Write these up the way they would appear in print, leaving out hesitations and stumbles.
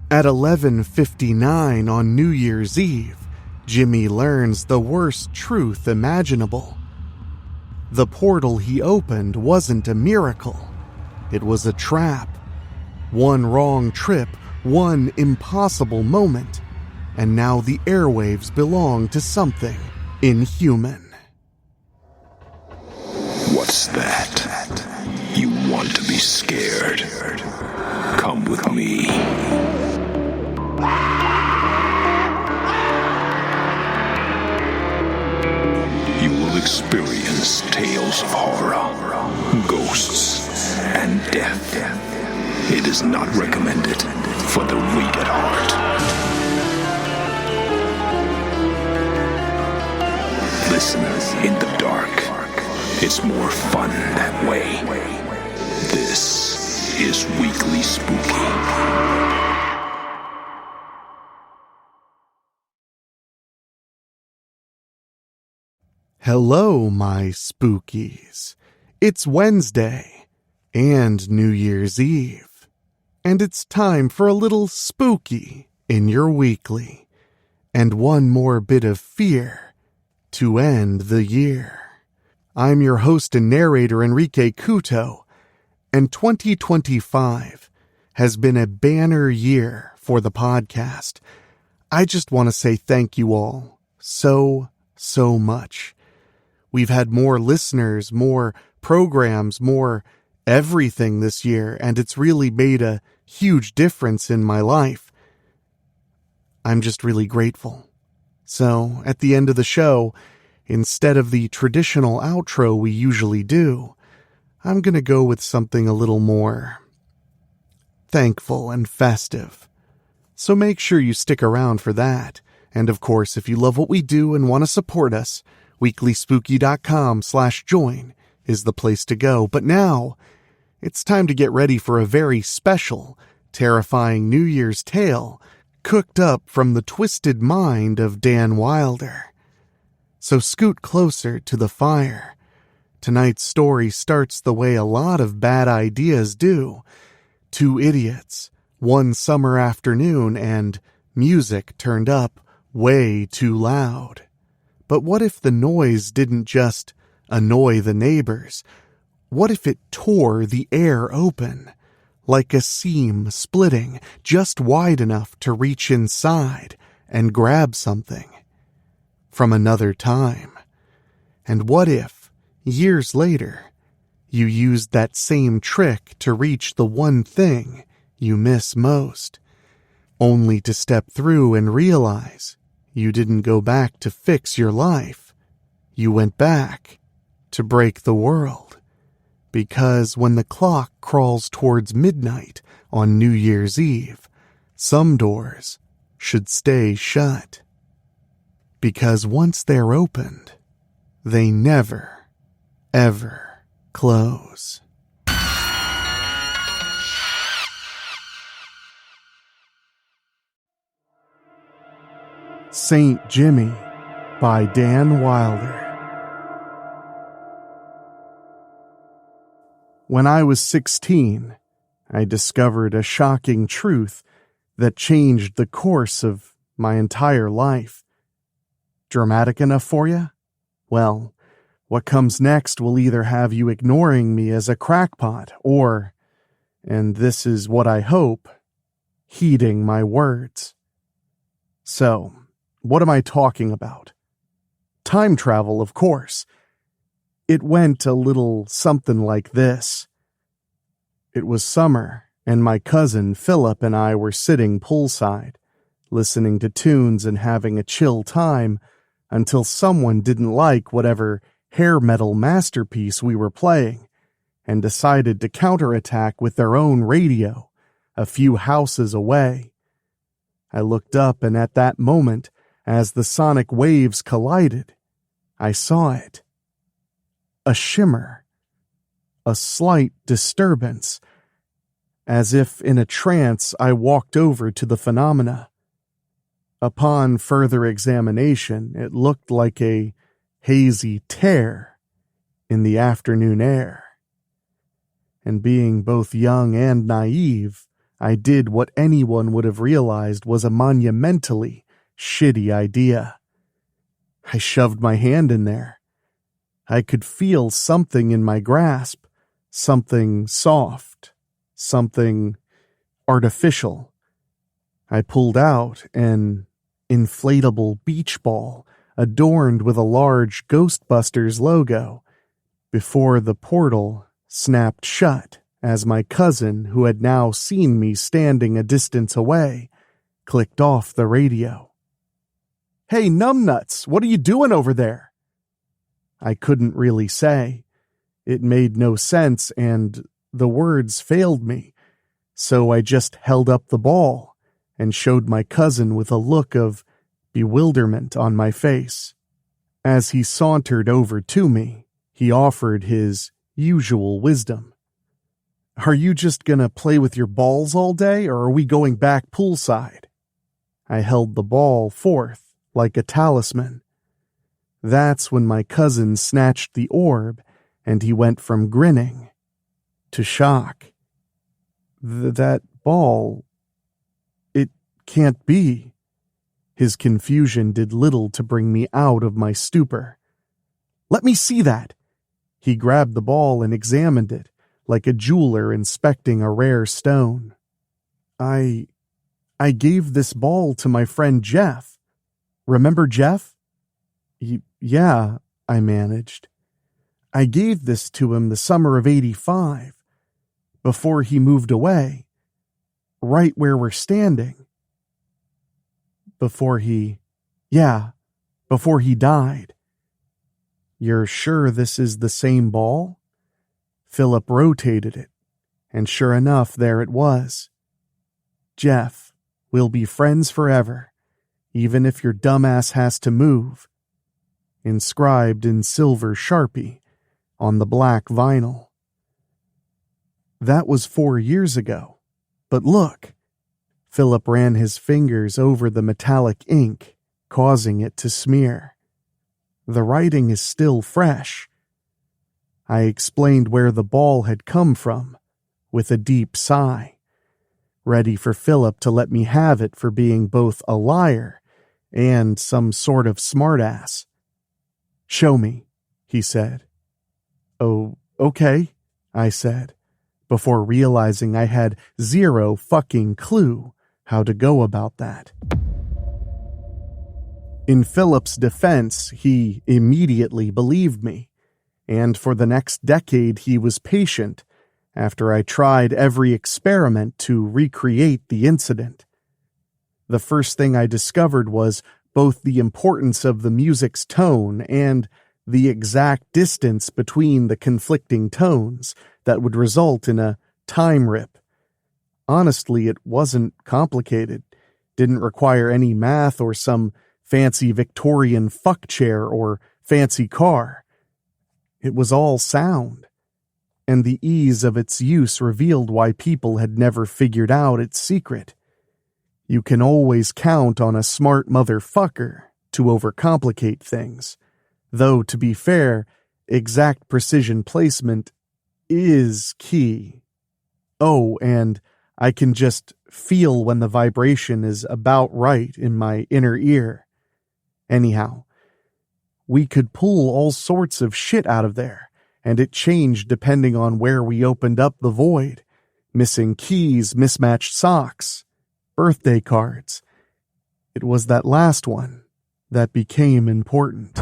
At 11:59 on New Year's Eve, Jimmy learns the worst truth imaginable. The portal he opened wasn't a miracle. It was a trap. One wrong trip, one impossible moment, and now the airwaves belong to something inhuman. What's that? You want to be scared? Come with me. You will experience tales of horror, ghosts, and death. It is not recommended for the weak at heart. Listen in the dark. It's more fun that way. This is Weekly Spooky. Hello, my spookies. It's Wednesday and New Year's Eve, and it's time for a little spooky in your weekly, and one more bit of fear to end the year. I'm your host and narrator, Enrique Couto, and 2025 has been a banner year for the podcast. I just want to say thank you all so much. We've had more listeners, more programs, more everything this year, and it's really made a huge difference in my life. I'm just really grateful. So, at the end of the show, instead of the traditional outro we usually do, I'm going to go with something a little more thankful and festive. So make sure you stick around for that. And of course, if you love what we do and want to support us, weeklyspooky.com/join is the place to go. But now, it's time to get ready for a very special, terrifying New Year's tale cooked up from the twisted mind of Dan Wilder. So scoot closer to the fire. Tonight's story starts the way a lot of bad ideas do. Two idiots, one summer afternoon, and music turned up way too loud. But what if the noise didn't just annoy the neighbors? What if it tore the air open, like a seam splitting just wide enough to reach inside and grab something from another time? And what if, years later, you used that same trick to reach the one thing you miss most, only to step through and realize you didn't go back to fix your life. You went back to break the world. Because when the clock crawls towards midnight on New Year's Eve, some doors should stay shut. Because once they're opened, they never, ever close. Saint Jimmy by Dan Wilder. When I was 16, I discovered a shocking truth that changed the course of my entire life. Dramatic enough for you? Well, what comes next will either have you ignoring me as a crackpot or, and this is what I hope, heeding my words. So, what am I talking about? Time travel, of course. It went a little something like this. It was summer, and my cousin Phillip and I were sitting poolside, listening to tunes and having a chill time until someone didn't like whatever hair metal masterpiece we were playing and decided to counterattack with their own radio a few houses away. I looked up, and at that moment, as the sonic waves collided, I saw it. A shimmer, a slight disturbance. As if in a trance, I walked over to the phenomena. Upon further examination, it looked like a hazy tear in the afternoon air. And being both young and naive, I did what anyone would have realized was a monumentally shitty idea. I shoved my hand in there. I could feel something in my grasp, something soft, something artificial. I pulled out an inflatable beach ball adorned with a large Ghostbusters logo before the portal snapped shut as my cousin, who had now seen me standing a distance away, clicked off the radio. "Hey, numbnuts, what are you doing over there?" I couldn't really say. It made no sense, and the words failed me, so I just held up the ball and showed my cousin with a look of bewilderment on my face. As he sauntered over to me, he offered his usual wisdom. "Are you just gonna play with your balls all day, or are we going back poolside?" I held the ball forth like a talisman. That's when my cousin snatched the orb, and he went from grinning to shock. That ball, it can't be." His confusion did little to bring me out of my stupor. "Let me see that." He grabbed the ball and examined it, like a jeweler inspecting a rare stone. I gave this ball to my friend Jeff. Remember Jeff?" Yeah, I managed. "I gave this to him the summer of '85, before he moved away, right where we're standing. Before he died." "You're sure this is the same ball?" Phillip rotated it, and sure enough, there it was. "Jeff, we'll be friends forever, even if your dumbass has to move," inscribed in silver Sharpie on the black vinyl. That was 4 years ago, but look. Phillip ran his fingers over the metallic ink, causing it to smear. The writing is still fresh. I explained where the ball had come from, with a deep sigh, ready for Phillip to let me have it for being both a liar and some sort of smartass. "Show me," he said. "Oh, okay," I said, before realizing I had zero fucking clue how to go about that. In Phillip's defense, he immediately believed me, and for the next decade he was patient after I tried every experiment to recreate the incident. The first thing I discovered was both the importance of the music's tone and the exact distance between the conflicting tones that would result in a time rip. Honestly, it wasn't complicated, didn't require any math or some fancy Victorian fuck chair or fancy car. It was all sound, and the ease of its use revealed why people had never figured out its secret. You can always count on a smart motherfucker to overcomplicate things, though, to be fair, exact precision placement is key. Oh, and I can just feel when the vibration is about right in my inner ear. Anyhow, we could pull all sorts of shit out of there, and it changed depending on where we opened up the void. Missing keys, mismatched socks, birthday cards. It was that last one that became important.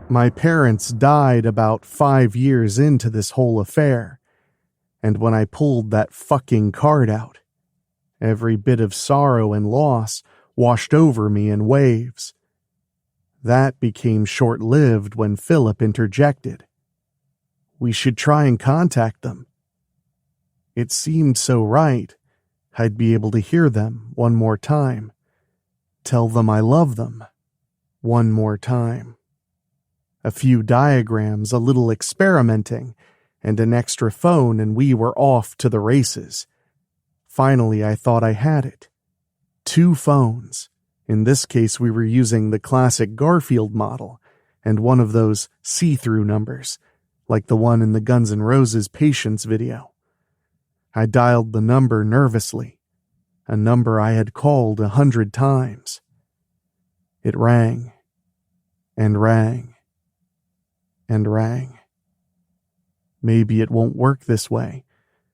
My parents died about 5 years into this whole affair, and when I pulled that fucking card out, every bit of sorrow and loss washed over me in waves. That became short-lived when Phillip interjected. We should try and contact them. It seemed so right. I'd be able to hear them one more time. Tell them I love them one more time. A few diagrams, a little experimenting, and an extra phone, and we were off to the races. Finally, I thought I had it. 2 phones. In this case, we were using the classic Garfield model, and one of those see-through numbers, like the one in the Guns N' Roses Patience video. I dialed the number nervously, a number I had called 100 times. It rang, and rang, and rang. Maybe it won't work this way,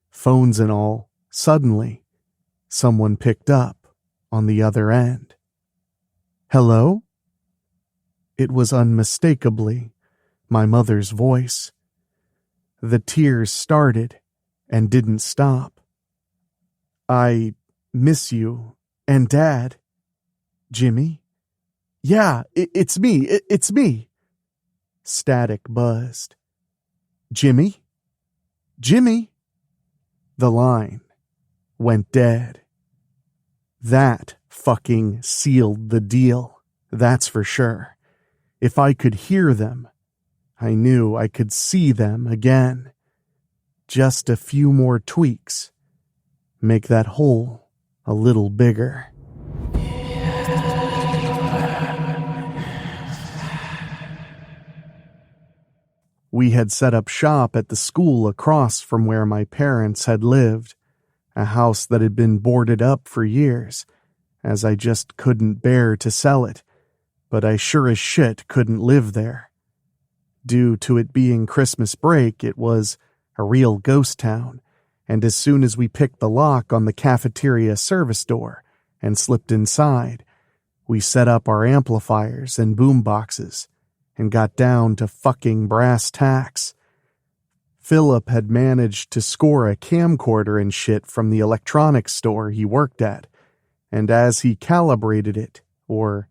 phones and all. Suddenly, someone picked up on the other end. Hello? It was unmistakably my mother's voice. The tears started and didn't stop. I miss you and Dad. Jimmy? Yeah, it's me. It's me. Static buzzed. Jimmy? Jimmy? The line went dead. That fucking sealed the deal, that's for sure. If I could hear them, I knew I could see them again. Just a few more tweaks. Make that hole a little bigger. We had set up shop at the school across from where my parents had lived, a house that had been boarded up for years, as I just couldn't bear to sell it, but I sure as shit couldn't live there. Due to it being Christmas break, it was a real ghost town, and as soon as we picked the lock on the cafeteria service door and slipped inside, we set up our amplifiers and boom boxes and got down to fucking brass tacks. Phillip had managed to score a camcorder and shit from the electronics store he worked at, and as he calibrated it, or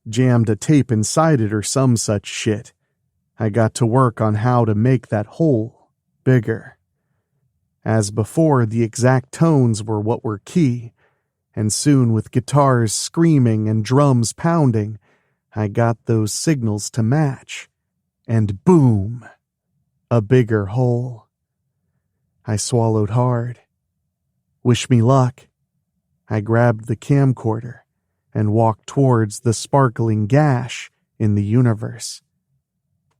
jammed a tape inside it or some such shit, I got to work on how to make that hole bigger. As before, the exact tones were what were key, and soon with guitars screaming and drums pounding, I got those signals to match, and boom, a bigger hole. I swallowed hard. Wish me luck. I grabbed the camcorder and walked towards the sparkling gash in the universe.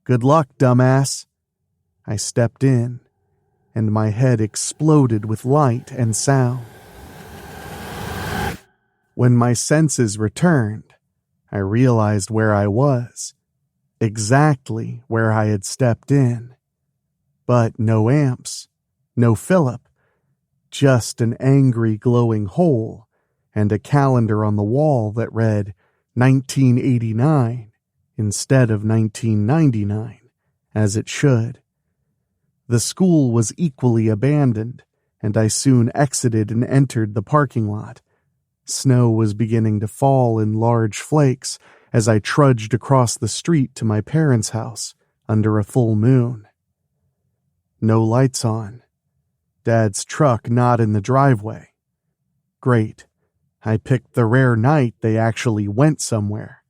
Good luck, dumbass. I stepped in, and my head exploded with light and sound. When my senses returned, I realized where I was, exactly where I had stepped in. But no amps, no Phillip, just an angry glowing hole and a calendar on the wall that read 1989 instead of 1999, as it should. The school was equally abandoned, and I soon exited and entered the parking lot. Snow was beginning to fall in large flakes as I trudged across the street to my parents' house under a full moon. No lights on. Dad's truck not in the driveway. Great. I picked the rare night they actually went somewhere.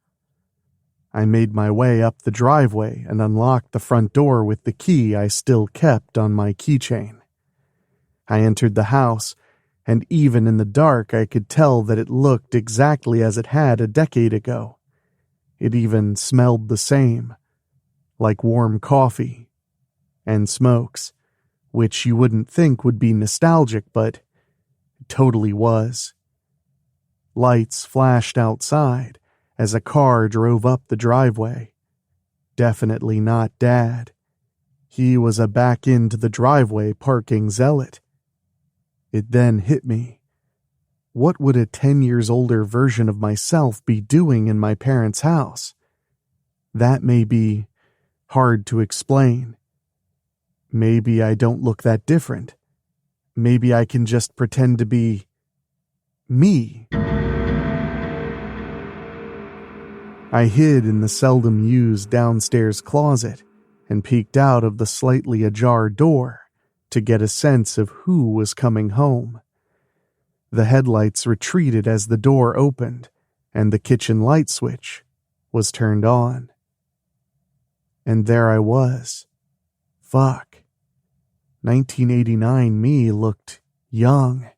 I made my way up the driveway and unlocked the front door with the key I still kept on my keychain. I entered the house, and even in the dark I could tell that it looked exactly as it had a decade ago. It even smelled the same, like warm coffee and smokes, which you wouldn't think would be nostalgic, but it totally was. Lights flashed outside as a car drove up the driveway. Definitely not Dad. He was a back into the driveway parking zealot. It then hit me. What would a 10 years older version of myself be doing in my parents' house? That may be hard to explain. Maybe I don't look that different. Maybe I can just pretend to be me. I hid in the seldom used downstairs closet and peeked out of the slightly ajar door to get a sense of who was coming home. The headlights retreated as the door opened, and the kitchen light switch was turned on. And there I was. Fuck. 1989 me looked young.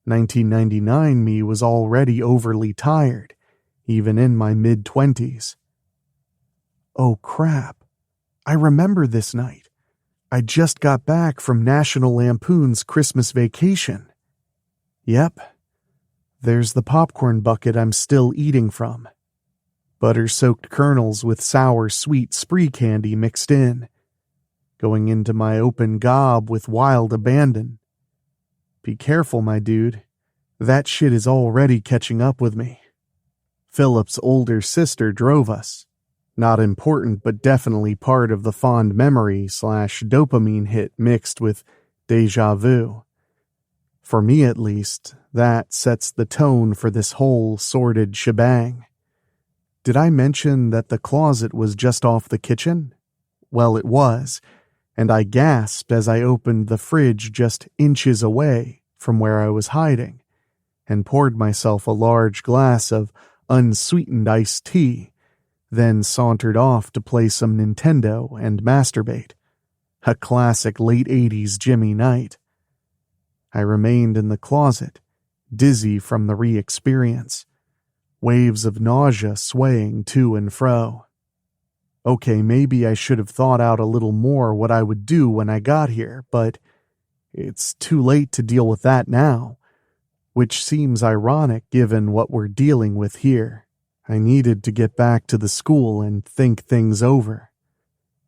1999 me was already overly tired, even in my mid-20s. Oh crap. I remember this night. I just got back from National Lampoon's Christmas Vacation. Yep, there's the popcorn bucket I'm still eating from. Butter-soaked kernels with sour, sweet spree candy mixed in, going into my open gob with wild abandon. Be careful, my dude. That shit is already catching up with me. Philip's older sister drove us. Not important, but definitely part of the fond memory / dopamine hit mixed with deja vu. For me, at least, that sets the tone for this whole sordid shebang. Did I mention that the closet was just off the kitchen? Well, it was, and I gasped as I opened the fridge just inches away from where I was hiding, and poured myself a large glass of unsweetened iced tea, then sauntered off to play some Nintendo and masturbate. A classic late 80s Jimmy night. I remained in the closet, dizzy from the re-experience, waves of nausea swaying to and fro. Okay, maybe I should have thought out a little more what I would do when I got here, but it's too late to deal with that now, which seems ironic given what we're dealing with here. I needed to get back to the school and think things over.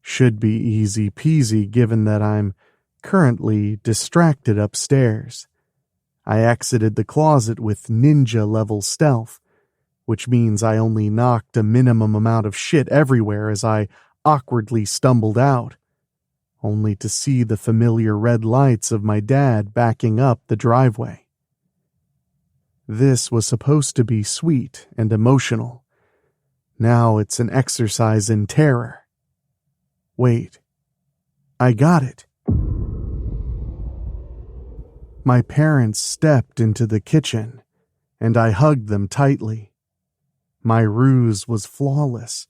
Should be easy peasy given that I'm currently distracted upstairs. I exited the closet with ninja-level stealth, which means I only knocked a minimum amount of shit everywhere as I awkwardly stumbled out, only to see the familiar red lights of my dad backing up the driveway. This was supposed to be sweet and emotional. Now it's an exercise in terror. Wait, I got it. My parents stepped into the kitchen, and I hugged them tightly. My ruse was flawless.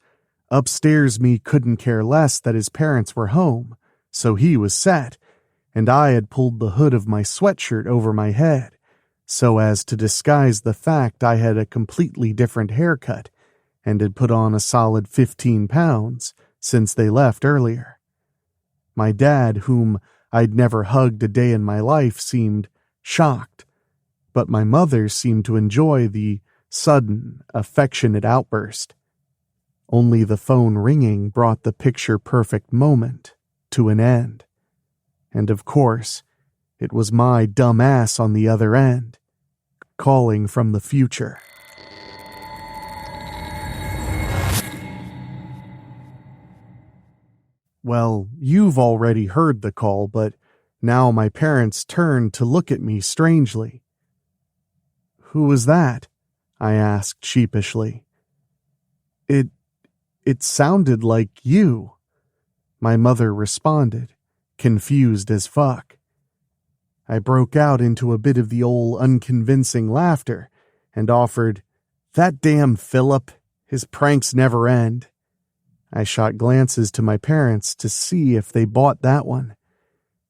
Upstairs me couldn't care less that his parents were home, so he was set, and I had pulled the hood of my sweatshirt over my head, so as to disguise the fact I had a completely different haircut and had put on a solid 15 pounds since they left earlier. My dad, whom I'd never hugged a day in my life, seemed shocked, but my mother seemed to enjoy the sudden, affectionate outburst. Only the phone ringing brought the picture-perfect moment to an end. And of course, it was my dumb ass on the other end, calling from the future. Well, you've already heard the call, but now my parents turned to look at me strangely. "Who was that?" I asked sheepishly. It sounded like you," my mother responded, confused as fuck. I broke out into a bit of the old unconvincing laughter and offered, "That damn Phillip, his pranks never end." I shot glances to my parents to see if they bought that one.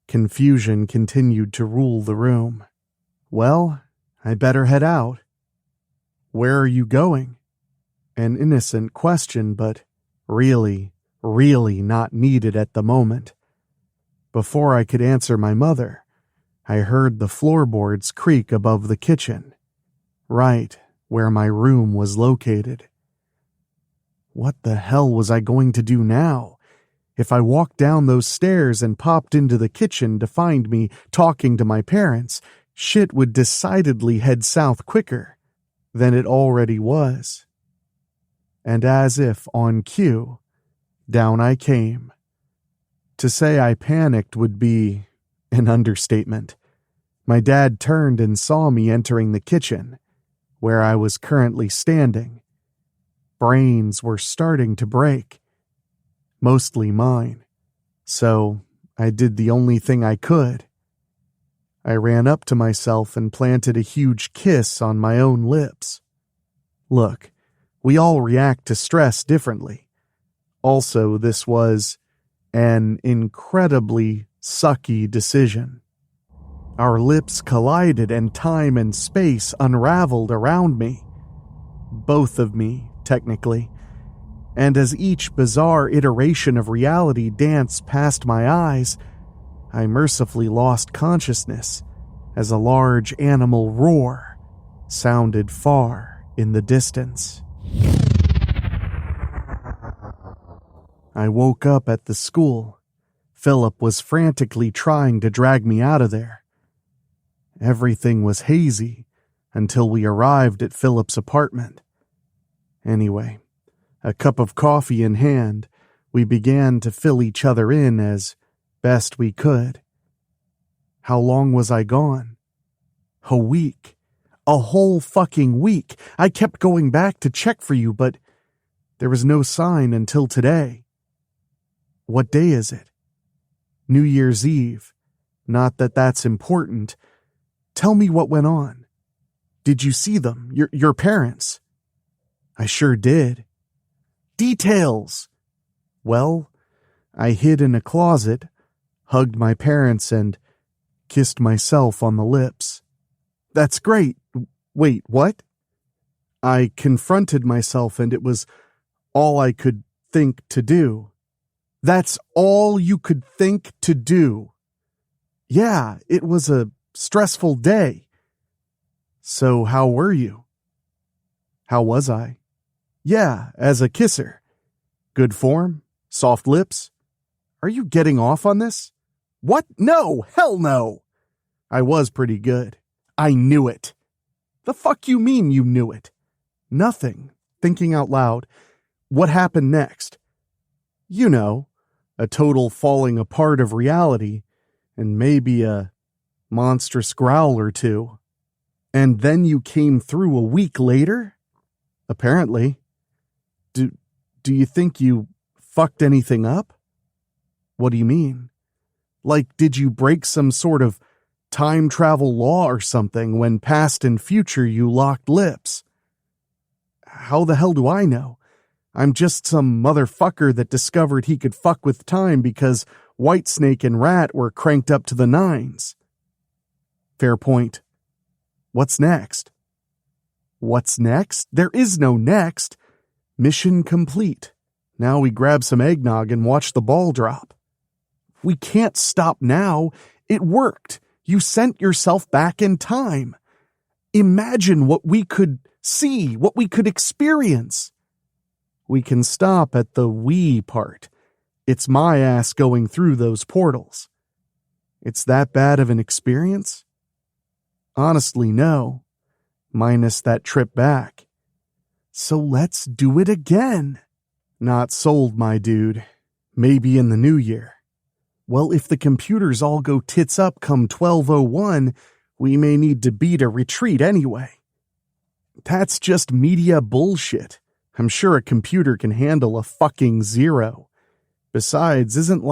Confusion continued to rule the room. "Well, I better head out." "Where are you going?" An innocent question, but really not needed at the moment. Before I could answer my mother, I heard the floorboards creak above the kitchen, right where my room was located. What the hell was I going to do now? If I walked down those stairs and popped into the kitchen to find me talking to my parents, shit would decidedly head south quicker than it already was. And as if on cue, down I came. To say I panicked would be an understatement. My dad turned and saw me entering the kitchen, where I was currently standing. Brains were starting to break. Mostly mine. So I did the only thing I could. I ran up to myself and planted a huge kiss on my own lips. Look, we all react to stress differently. Also, this was an incredibly sucky decision. Our lips collided and time and space unraveled around me. Both of me, technically. And as each bizarre iteration of reality danced past my eyes, I mercifully lost consciousness as a large animal roar sounded far in the distance. I woke up at the school. Phillip was frantically trying to drag me out of there. Everything was hazy until we arrived at Philip's apartment. Anyway, a cup of coffee in hand, we began to fill each other in as best we could. How long was I gone? A week. A whole fucking week. I kept going back to check for you, but there was no sign until today. What day is it? New Year's Eve. Not that that's important. Tell me what went on. Did you see them? Your parents? I sure did. Details. Well, I hid in a closet, hugged my parents, and kissed myself on the lips. That's great. Wait, what? I confronted myself, and it was all I could think to do. That's all you could think to do. Yeah, it was a stressful day. So how were you? How was I? Yeah, as a kisser. Good form? Soft lips? Are you getting off on this? What? No, hell no. I was pretty good. I knew it. The fuck you mean you knew it? Nothing. Thinking out loud. What happened next? You know, a total falling apart of reality, and maybe a monstrous growl or two. And then you came through a week later? Apparently. Do you think you fucked anything up? What do you mean? Like, did you break some sort of time travel law or something when past and future you locked lips? How the hell do I know? I'm just some motherfucker that discovered he could fuck with time because Whitesnake and Rat were cranked up to the nines. Fair point. What's next? What's next? There is no next. Mission complete. Now we grab some eggnog and watch the ball drop. We can't stop now. It worked. You sent yourself back in time. Imagine what we could see, what we could experience. We can stop at the we part. It's my ass going through those portals. It's that bad of an experience? Honestly, no. Minus that trip back. So let's do it again. Not sold, my dude. Maybe in the new year. Well, if the computers all go tits up come 12:01, we may need to beat a retreat anyway. That's just media bullshit. I'm sure a computer can handle a fucking 0. Besides, isn't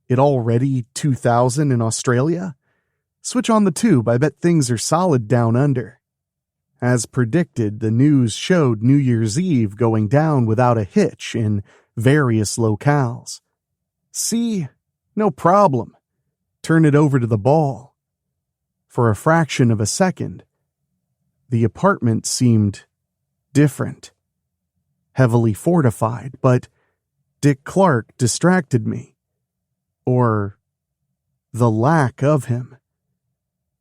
it already 2000 in Australia? Switch on the tube, I bet things are solid down under. As predicted, the news showed New Year's Eve going down without a hitch in various locales. See? No problem. Turn it over to the ball. For a fraction of a second, the apartment seemed different. Heavily fortified, but Dick Clark distracted me. Or the lack of him.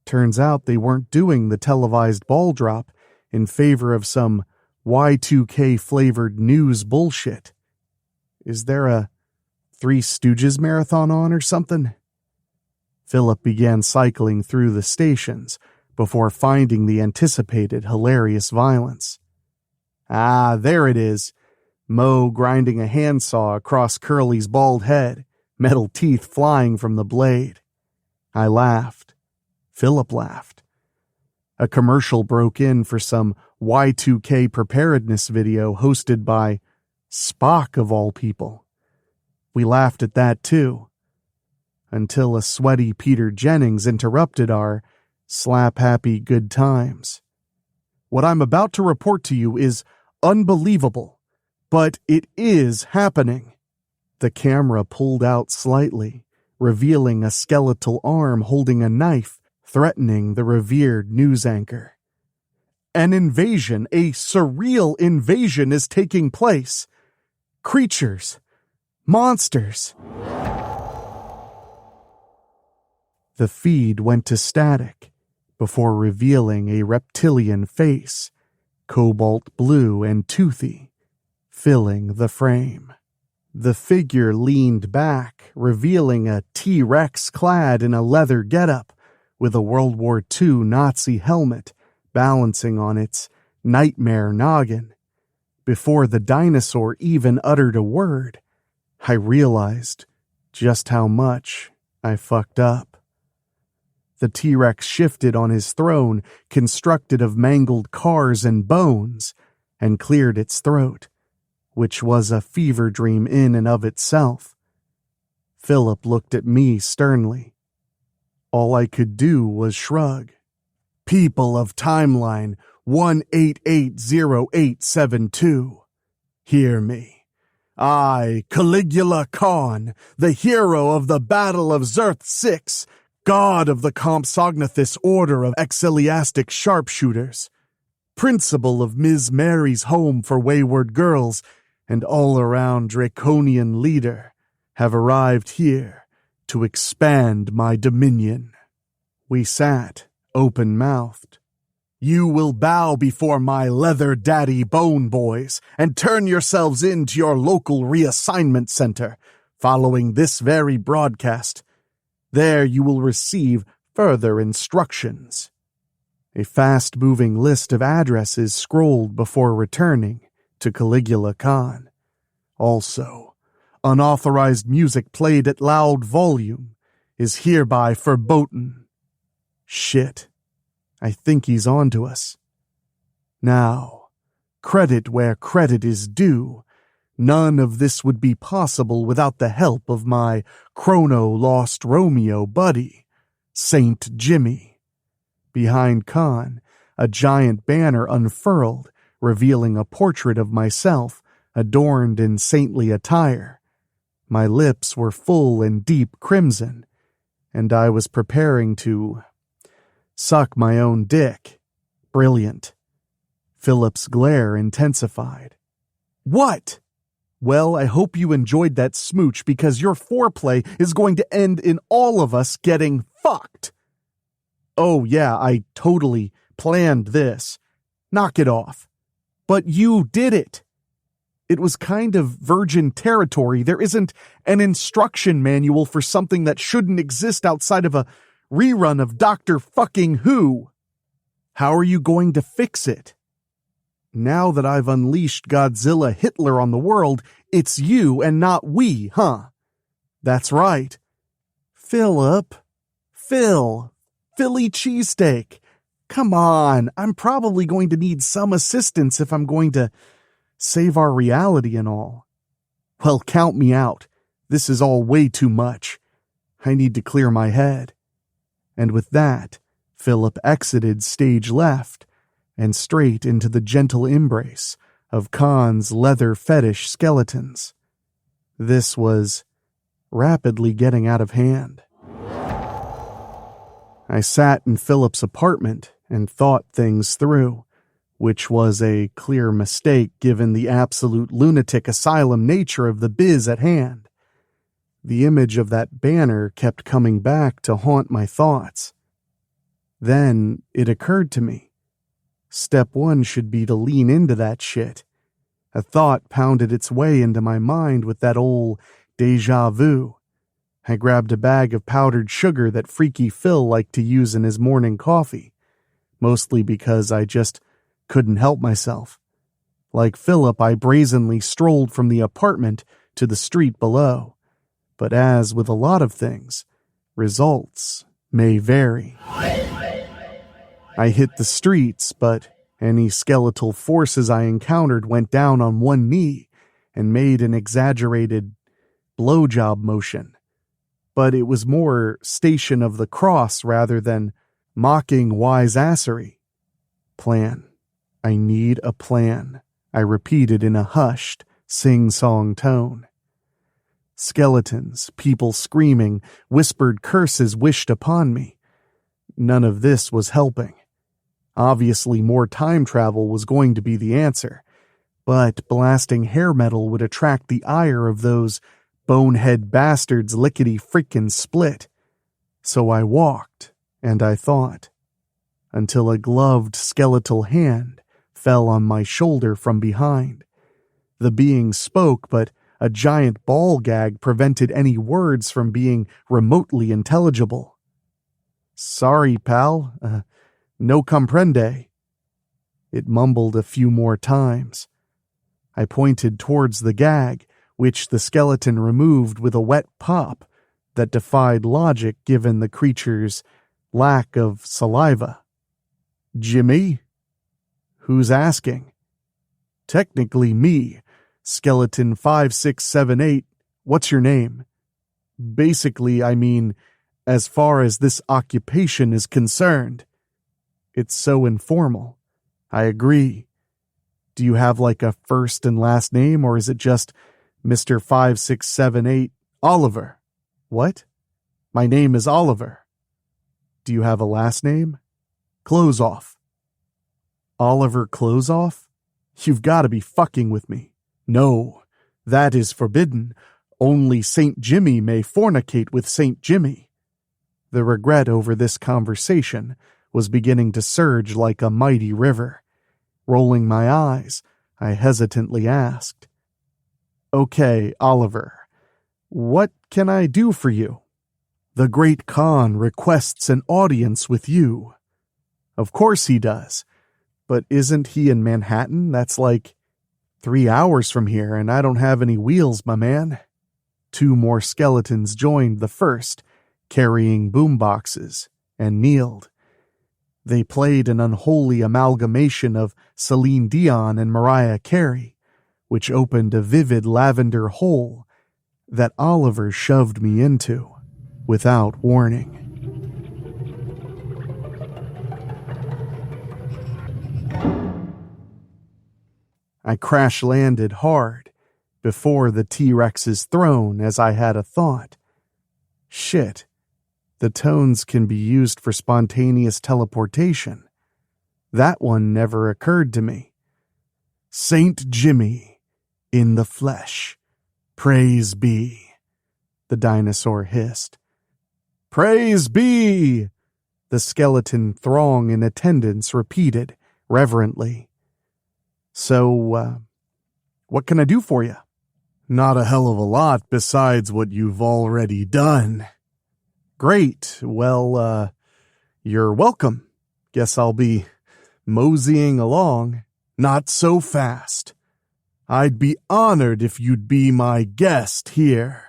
Turns out they weren't doing the televised ball drop in favor of some Y2K-flavored news bullshit. Is there a Three Stooges marathon on or something? Phillip began cycling through the stations before finding the anticipated hilarious violence. Ah, there it is. Mo grinding a handsaw across Curly's bald head, metal teeth flying from the blade. I laughed. Phillip laughed. A commercial broke in for some Y2K preparedness video hosted by Spock of all people. We laughed at that too, until a sweaty Peter Jennings interrupted our slap-happy good times. What I'm about to report to you is unbelievable, but it is happening. The camera pulled out slightly, revealing a skeletal arm holding a knife, threatening the revered news anchor. An invasion, a surreal invasion is taking place. Creatures, monsters. The feed went to static before revealing a reptilian face, cobalt blue and toothy, filling the frame. The figure leaned back, revealing a T-Rex clad in a leather getup with a World War II Nazi helmet balancing on its nightmare noggin. Before the dinosaur even uttered a word, I realized just how much I fucked up. The T-Rex shifted on his throne, constructed of mangled cars and bones, and cleared its throat, which was a fever dream in and of itself. Phillip looked at me sternly. All I could do was shrug. People of timeline 1880872, hear me. I, Caligula Khan, the hero of the Battle of Zerth 6, god of the Compsognathus Order of Exiliastic Sharpshooters, principal of Ms. Mary's Home for Wayward Girls, and all-around draconian leader, have arrived here to expand my dominion. We sat, open-mouthed. You will bow before my leather daddy bone boys and turn yourselves in to your local reassignment center following this very broadcast. There you will receive further instructions. A fast-moving list of addresses scrolled before returning to Caligula Khan. Also, unauthorized music played at loud volume is hereby verboten. Shit. I think he's on to us. Now, credit where credit is due. None of this would be possible without the help of my chrono-lost Romeo buddy, Saint Jimmy. Behind Khan, a giant banner unfurled, revealing a portrait of myself adorned in saintly attire. My lips were full and deep crimson, and I was preparing to suck my own dick. Brilliant. Philip's glare intensified. What? Well, I hope you enjoyed that smooch because your foreplay is going to end in all of us getting fucked. Oh yeah, I totally planned this. Knock it off. But you did it. It was kind of virgin territory. There isn't an instruction manual for something that shouldn't exist outside of a rerun of Dr. Fucking Who. How are you going to fix it? Now that I've unleashed Godzilla Hitler on the world, it's you and not we, huh? That's right. Philip. Philly cheesesteak. Come on, I'm probably going to need some assistance if I'm going to save our reality and all. Well, count me out. This is all way too much. I need to clear my head. And with that, Philip exited stage left and straight into the gentle embrace of Khan's leather fetish skeletons. This was rapidly getting out of hand. I sat in Philip's apartment and thought things through, which was a clear mistake given the absolute lunatic asylum nature of the biz at hand. The image of that banner kept coming back to haunt my thoughts. Then it occurred to me. Step one should be to lean into that shit. A thought pounded its way into my mind with that old déjà vu. I grabbed a bag of powdered sugar that Freaky Phil liked to use in his morning coffee, mostly because I just couldn't help myself. Like Philip, I brazenly strolled from the apartment to the street below. But as with a lot of things, results may vary. I hit the streets, but any skeletal forces I encountered went down on one knee and made an exaggerated blowjob motion. But it was more Station of the Cross rather than mocking wise-assery. Plan. I need a plan, I repeated in a hushed, sing-song tone. Skeletons, people screaming, whispered curses wished upon me. None of this was helping. Obviously, more time travel was going to be the answer, but blasting hair metal would attract the ire of those bonehead bastards lickety-frickin' split. So I walked, and I thought, until a gloved skeletal hand fell on my shoulder from behind. The being spoke, but a giant ball gag prevented any words from being remotely intelligible. "Sorry, pal. No comprende." It mumbled a few more times. I pointed towards the gag, which the skeleton removed with a wet pop that defied logic given the creature's lack of saliva. "Jimmy?" "Who's asking?" "Technically me. Skeleton 5678. What's your name?" "Basically, I mean, as far as this occupation is concerned." It's so informal. I agree. Do you have like a first and last name, or is it just Mr. 5678 Oliver? What? My name is Oliver. Do you have a last name? Closeoff. Oliver Closeoff? You've got to be fucking with me. No, that is forbidden. Only St. Jimmy may fornicate with St. Jimmy. The regret over this conversation was beginning to surge like a mighty river. Rolling my eyes, I hesitantly asked, "Okay, Oliver, what can I do for you?" "The Great Khan requests an audience with you." "Of course he does. But isn't he in Manhattan? That's like 3 hours from here, and I don't have any wheels, my man." 2 more skeletons joined the first, carrying boomboxes, and kneeled. They played an unholy amalgamation of Celine Dion and Mariah Carey, which opened a vivid lavender hole that Oliver shoved me into without warning. I crash-landed hard before the T-Rex's throne as I had a thought. Shit, the tones can be used for spontaneous teleportation. That one never occurred to me. "Saint Jimmy, in the flesh, praise be," the dinosaur hissed. "Praise be," the skeleton throng in attendance repeated reverently. "So, what can I do for you?" "Not a hell of a lot besides what you've already done." "Great. Well, you're welcome. Guess I'll be moseying along." "Not so fast. I'd be honored if you'd be my guest here."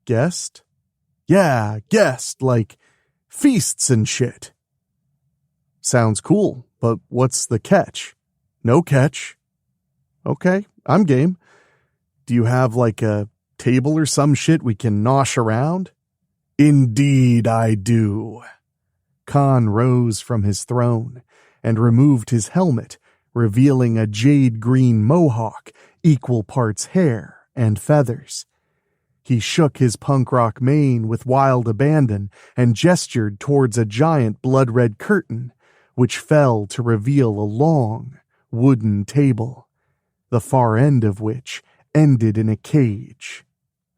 "Guest?" "Yeah, guest, like feasts and shit." "Sounds cool, but what's the catch?" "No catch." "Okay, I'm game. Do you have like a table or some shit we can nosh around?" "Indeed I do." Khan rose from his throne and removed his helmet, revealing a jade-green mohawk, equal parts hair and feathers. He shook his punk rock mane with wild abandon and gestured towards a giant blood-red curtain, which fell to reveal a long, wooden table, the far end of which ended in a cage.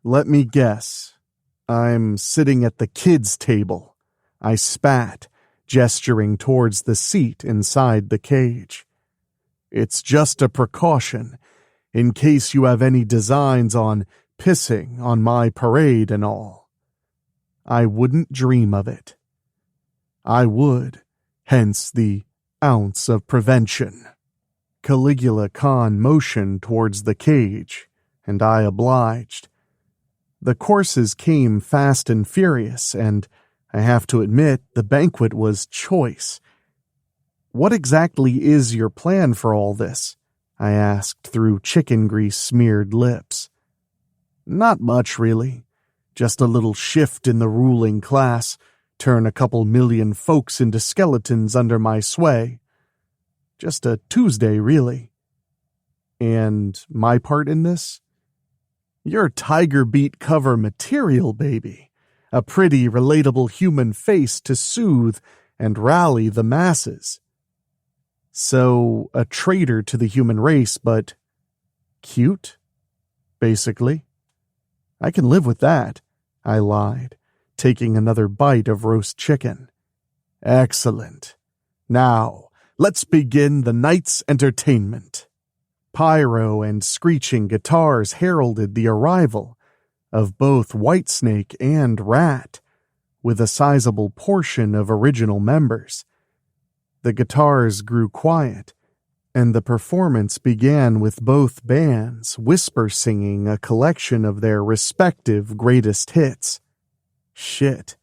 "Let me guess. I'm sitting at the kids' table." I spat, gesturing towards the seat inside the cage. "It's just a precaution, in case you have any designs on pissing on my parade and all." "I wouldn't dream of it." "I would, hence the ounce of prevention." Caligula Khan motioned towards the cage, and I obliged. The courses came fast and furious, and I have to admit the banquet was choice. "What exactly is your plan for all this?" I asked through chicken grease-smeared lips. "Not much, really. Just a little shift in the ruling class, turn a couple million folks into skeletons under my sway. Just a Tuesday, really." "And my part in this?" "You're Tiger Beat cover material, baby. A pretty, relatable human face to soothe and rally the masses." "So, a traitor to the human race, but cute, basically." "I can live with that," I lied, taking another bite of roast chicken. Excellent. Now, let's begin the night's entertainment. Pyro and screeching guitars heralded the arrival of both Whitesnake and Rat, with a sizable portion of original members. The guitars grew quiet, and the performance began with both bands whisper singing a collection of their respective greatest hits. Shit,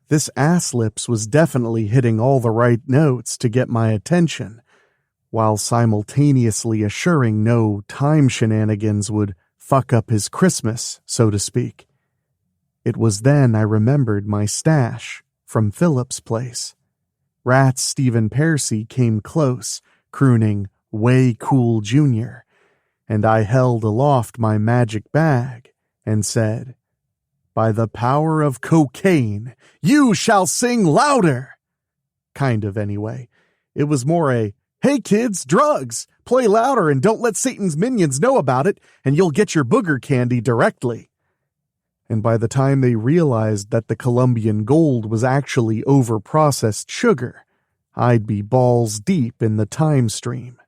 this Ass-Lips was definitely hitting all the right notes to get my attention, while simultaneously assuring no time shenanigans would fuck up his Christmas, so to speak. It was then I remembered my stash from Phillip's place. Rat's Stephen Pearcy came close, crooning "Way Cool Jr., and I held aloft my magic bag and said, "By the power of cocaine, you shall sing louder!" Kind of, anyway. It was more a, "Hey kids, drugs! Play louder and don't let Satan's minions know about it, and you'll get your booger candy directly." And by the time they realized that the Colombian gold was actually over-processed sugar, I'd be balls deep in the time stream.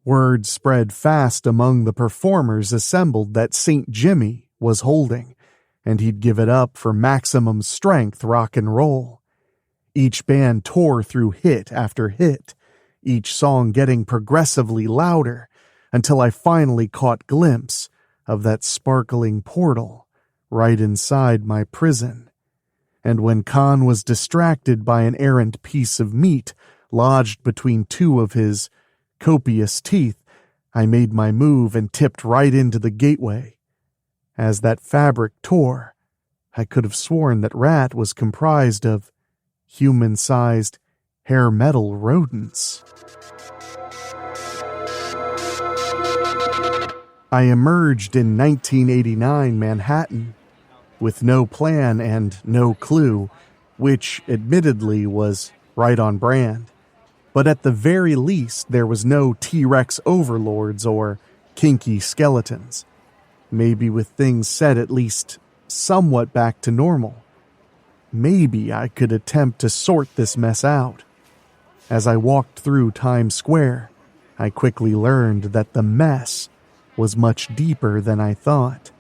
Word spread fast among the performers assembled that St. Jimmy was holding, and he'd give it up for maximum strength rock and roll. Each band tore through hit after hit, each song getting progressively louder, until I finally caught glimpse of that sparkling portal right inside my prison. And when Khan was distracted by an errant piece of meat lodged between two of his copious teeth, I made my move and tipped right into the gateway. As that fabric tore, I could have sworn that Rat was comprised of human-sized hair metal rodents. I emerged in 1989 Manhattan, with no plan and no clue, which admittedly was right on brand. But at the very least, there was no T-Rex overlords or kinky skeletons. Maybe with things set at least somewhat back to normal, maybe I could attempt to sort this mess out. As I walked through Times Square, I quickly learned that the mess was much deeper than I thought.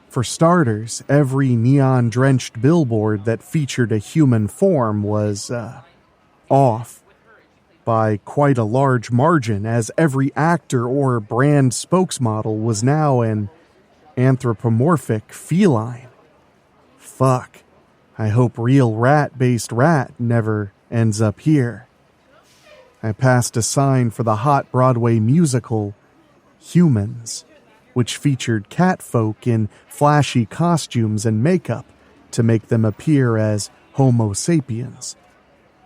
For starters, every neon-drenched billboard that featured a human form was, off by quite a large margin, as every actor or brand spokesmodel was now an anthropomorphic feline. Fuck. I hope real rat-based Rat never ends up here. I passed a sign for the hot Broadway musical, Humans, which featured catfolk in flashy costumes and makeup to make them appear as Homo sapiens.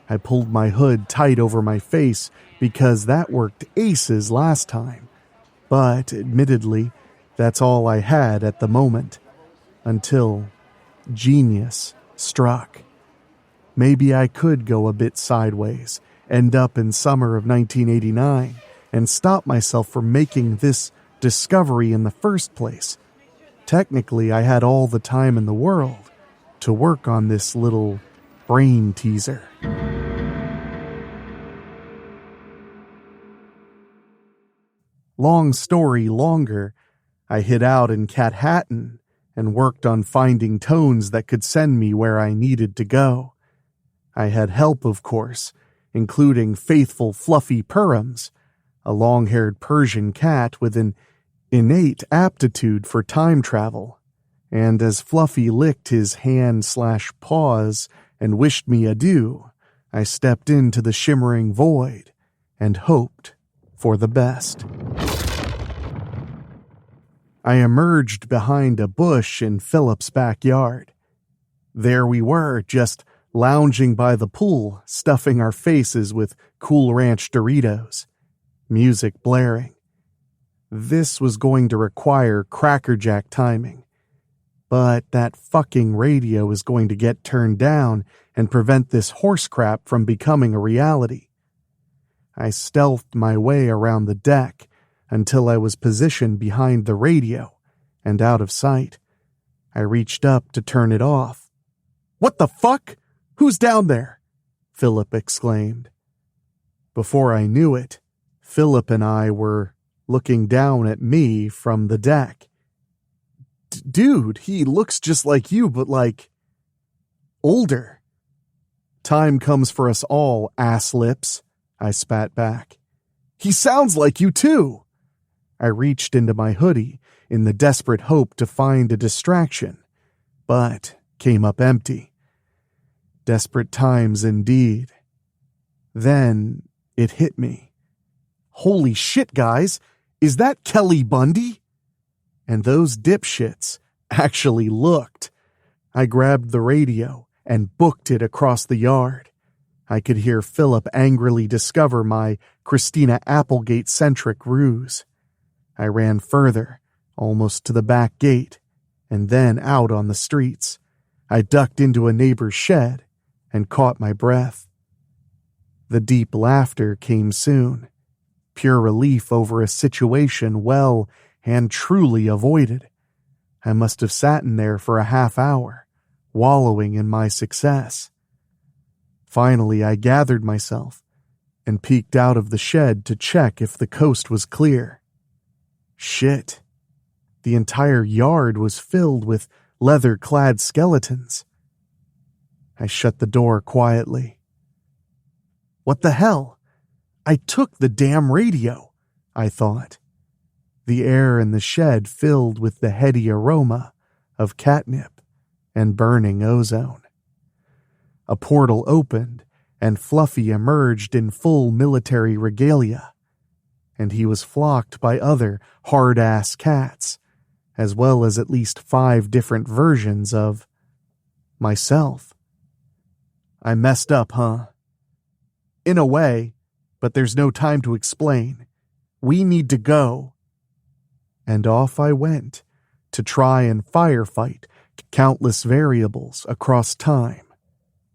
I pulled my hood tight over my face because that worked aces last time, but admittedly, that's all I had at the moment, until genius struck. Maybe I could go a bit sideways, end up in summer of 1989, and stop myself from making this discovery in the first place. Technically, I had all the time in the world to work on this little brain teaser. Long story longer, I hid out in Cathattan and worked on finding tones that could send me where I needed to go. I had help, of course, including faithful Fluffy Purrums, a long-haired Persian cat with an innate aptitude for time travel. And as Fluffy licked his hand/paws and wished me adieu, I stepped into the shimmering void and hoped for the best. I emerged behind a bush in Phillip's backyard. There we were, just lounging by the pool, stuffing our faces with Cool Ranch Doritos, music blaring. This was going to require crackerjack timing, but that fucking radio is going to get turned down and prevent this horse crap from becoming a reality. I stealthed my way around the deck until I was positioned behind the radio and out of sight. I reached up to turn it off, "What the fuck? Who's down there?" Phillip exclaimed. Before I knew it, Phillip and I were looking down at me from the deck. "Dude, he looks just like you, but older." "Time comes for us all, ass lips," I spat back. "He sounds like you too." I reached into my hoodie in the desperate hope to find a distraction, but came up empty. Desperate times indeed. Then it hit me. "Holy shit, guys, is that Kelly Bundy?" And those dipshits actually looked. I grabbed the radio and booked it across the yard. I could hear Phillip angrily discover my Christina Applegate-centric ruse. I ran further, almost to the back gate, and then out on the streets. I ducked into a neighbor's shed and caught my breath. The deep laughter came soon, pure relief over a situation well and truly avoided. I must have sat in there for a half hour, wallowing in my success. Finally, I gathered myself and peeked out of the shed to check if the coast was clear. Shit. The entire yard was filled with leather-clad skeletons. I shut the door quietly. What the hell? I took the damn radio, I thought. The air in the shed filled with the heady aroma of catnip and burning ozone. A portal opened, and Fluffy emerged in full military regalia, and he was flocked by other hard-ass cats, as well as at least 5 different versions of myself. I messed up, huh? In a way, but there's no time to explain. We need to go. And off I went to try and firefight countless variables across time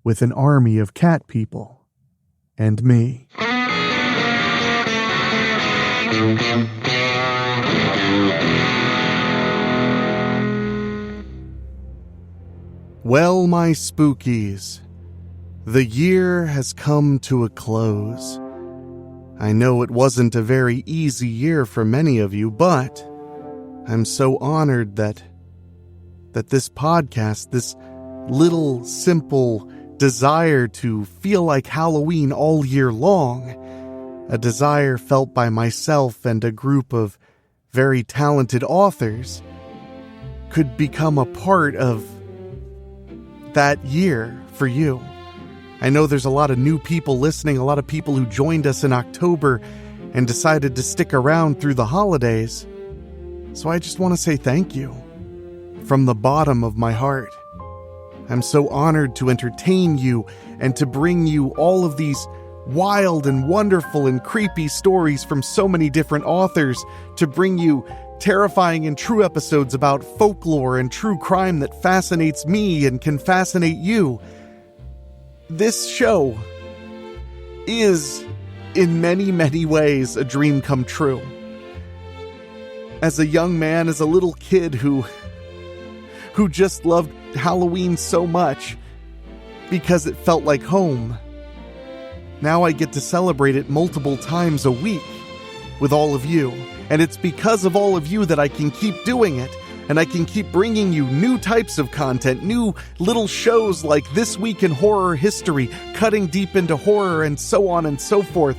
with an army of cat people and me. Well, my spookies, the year has come to a close. I know it wasn't a very easy year for many of you, but I'm so honored that this podcast, this little simple desire to feel like Halloween all year long, a desire felt by myself and a group of very talented authors, could become a part of that year for you. I know there's a lot of new people listening, a lot of people who joined us in October and decided to stick around through the holidays. So I just want to say thank you from the bottom of my heart. I'm so honored to entertain you and to bring you all of these wild and wonderful and creepy stories from so many different authors, to bring you terrifying and true episodes about folklore and true crime that fascinates me and can fascinate you. This show is, in many, many ways, a dream come true. As a young man, as a little kid who just loved Halloween so much because it felt like home, now I get to celebrate it multiple times a week with all of you. And it's because of all of you that I can keep doing it. And I can keep bringing you new types of content, new little shows like This Week in Horror History, cutting deep into horror, and so on and so forth.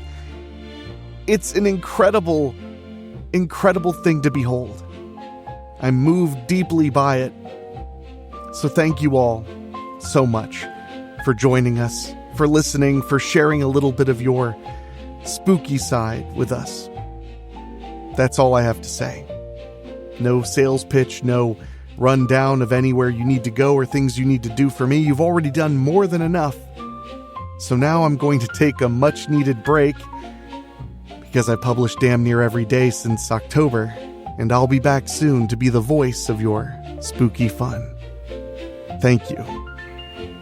It's an incredible, incredible thing to behold. I'm moved deeply by it. So thank you all so much for joining us, for listening, for sharing a little bit of your spooky side with us. That's all I have to say. No sales pitch, no rundown of anywhere you need to go or things you need to do for me. You've already done more than enough. So now I'm going to take a much-needed break because I published damn near every day since October, and I'll be back soon to be the voice of your spooky fun. Thank you,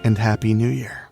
and Happy New Year.